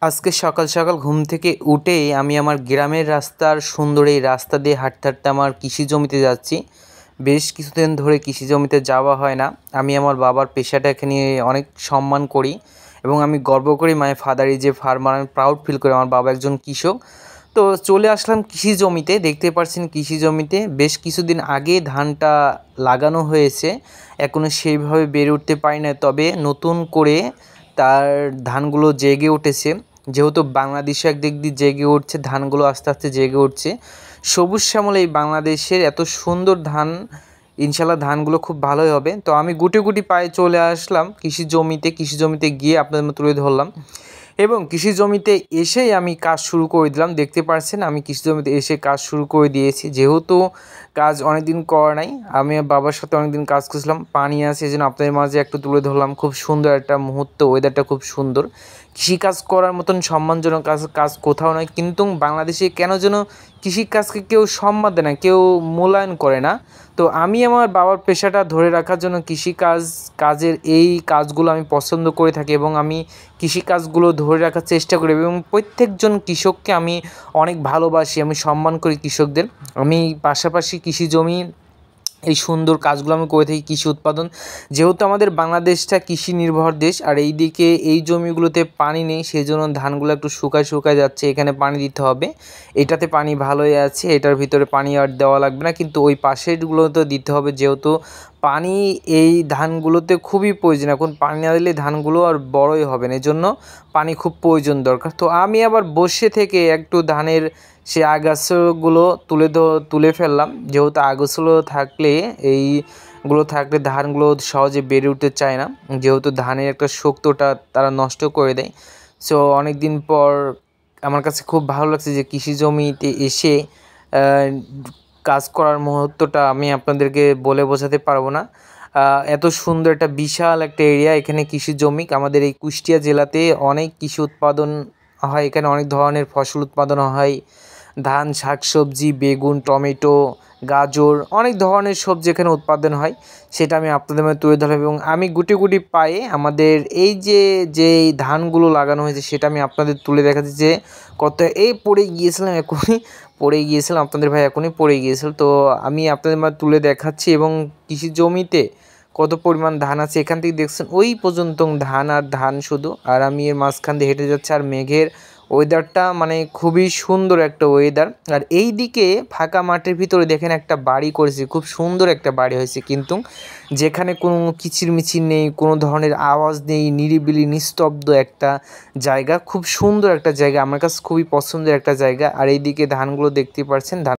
আজকে সকাল সকাল ঘুম থেকে উঠেই আমি আমার গ্রামের রাস্তার সুন্দর এই রাস্তা দিয়ে হাঁটতে হাঁটতে আমার কৃষি জমিতে যাচ্ছি। বেশ কিছুদিন ধরে কৃষি জমিতে যাওয়া হয় না। আমি আমার বাবার পেশাটাকে নিয়ে অনেক সম্মান করি এবং আমি গর্ব করি my father is a farmer. আমি প্রাউড ফিল করি আমার বাবা একজন কৃষক। তো চলে আসলাম কৃষি জমিতে, দেখতে পাচ্ছেন কৃষি জমিতে বেশ কিছুদিন আগে ধানটা লাগানো হয়েছে, এখনও সেইভাবে বেড়ে উঠতে পারি না, তবে নতুন করে তার ধানগুলো জেগে উঠেছে। যেহেতু বাংলাদেশে একদিক দিয়ে জেগে উঠছে, ধানগুলো আস্তে আস্তে জেগে উঠছে। সবুজ শ্যামল এই বাংলাদেশের এত সুন্দর ধান, ইনশাল্লাহ ধানগুলো খুব ভালোই হবে। তো আমি গুটি গুটি পায়ে চলে আসলাম কৃষি জমিতে গিয়ে আপনাদের মতো তুলে ধরলাম এবং কৃষি জমিতে এসেই আমি কাজ শুরু করে দিলাম। দেখতে পাচ্ছেন আমি কৃষি জমিতে এসে কাজ শুরু করে দিয়েছি, যেহেতু কাজ অনেকদিন করা নাই। আমি বাবার সাথে অনেকদিন কাজ করছিলাম, পানি আছে এই জন্য আপনাদের মাঝে একটু তুলে ধরলাম। খুব সুন্দর একটা মুহূর্ত, ওয়েদারটা খুব সুন্দর। কৃষিকাজ করার মতন সম্মানজনক কাজ কোথাও নয়, কিন্তু বাংলাদেশে কেন যেন কৃষিকাজকে কেউ সম্মান দেয় না, কেউ মূল্যায়ন করে না। তো আমি আমার বাবার পেশাটা ধরে রাখার জন্য কাজের এই কাজগুলো আমি পছন্দ করে থাকি এবং আমি কৃষিকাজগুলো ধরে রাখার চেষ্টা করি এবং প্রত্যেকজন কৃষককে আমি অনেক ভালোবাসি, আমি সম্মান করি কৃষকদের। আমি পাশাপাশি কৃষি জমি এই সুন্দর কাজগুলো আমি করে থাকি। কৃষি উৎপাদন, যেহেতু আমাদের বাংলাদেশটা কৃষি নির্ভর দেশ, আর এই দিকে এই জমিগুলোতে পানি নেই, সেই জন্য ধানগুলো একটু শুকায় যাচ্ছে। এখানে পানি দিতে হবে, এটাতে পানি ভালোই আছে, এটার ভিতরে পানি আর দেওয়া লাগবে না, কিন্তু ওই পাশেরগুলোতে দিতে হবে, যেহেতু পানি এই ধানগুলোতে খুবই প্রয়োজন। এখন পানি না দিলে ধানগুলো আর বড়ই হবে না, এজন্য পানি খুব প্রয়োজন দরকার। তো আমি আবার বসে থেকে একটু ধানের সে আগাছাগুলো তুলে ফেললাম, যেহেতু আগাছাগুলো থাকলে থাকলে ধানগুলো সহজে বেড়ে উঠতে চায় না, যেহেতু ধানের একটা শক্তটা তারা নষ্ট করে দেয়। সো অনেক দিন পর আমার কাছে খুব ভালো লাগছে যে কৃষি জমিতে এসে কাজ করার মুহূর্তটা আমি আপনাদেরকে বলে বোঝাতে পারবো না। এত সুন্দর একটা বিশাল একটা এরিয়া, এখানে কৃষি জমি। আমাদের এই কুষ্টিয়া জেলাতে অনেক কৃষি উৎপাদন হয়, এখানে অনেক ধরনের ফসল উৎপাদন হয়। ধান, শাকসবজি, বেগুন, টমেটো, গাজর, অনেক ধরনের সবজি এখানে উৎপাদন হয়, সেটা আমি আপনাদের মধ্যে তুলে ধরলাম। এবং আমি গুটি গুটি পায়ে আমাদের এই যে ধানগুলো লাগানো হয়েছে সেটা আমি আপনাদের তুলে দেখাচ্ছি যে কত পড়ে গিয়েছিলাম আপনাদের ভাই এখনই পড়ে গিয়েছিল। তো আমি আপনাদের মধ্যে তুলে দেখাচ্ছি এবং কৃষি জমিতে কত পরিমাণ ধান আছে এখান থেকে দেখছেন ওই পর্যন্ত ধান আর ধান শুধু, আর আমি এর মাঝখান দিয়ে হেঁটে যাচ্ছি। আর মেঘের ওয়েদারটা মানে খুবই সুন্দর একটা ওয়েদার। আর এই দিকে ফাঁকা মাঠের ভিতরে দেখেন একটা বাড়ি করেছে, খুব সুন্দর একটা বাড়ি হয়েছে, কিন্তু যেখানে কোনো কিচিরমিচির নেই, কোনো ধরনের আওয়াজ নেই, নিরিবিলি নিস্তব্ধ একটা জায়গা, খুব সুন্দর একটা জায়গা, আমার কাছে খুবই পছন্দের একটা জায়গা। আর এইদিকে ধানগুলো দেখতে পাচ্ছেন, ধান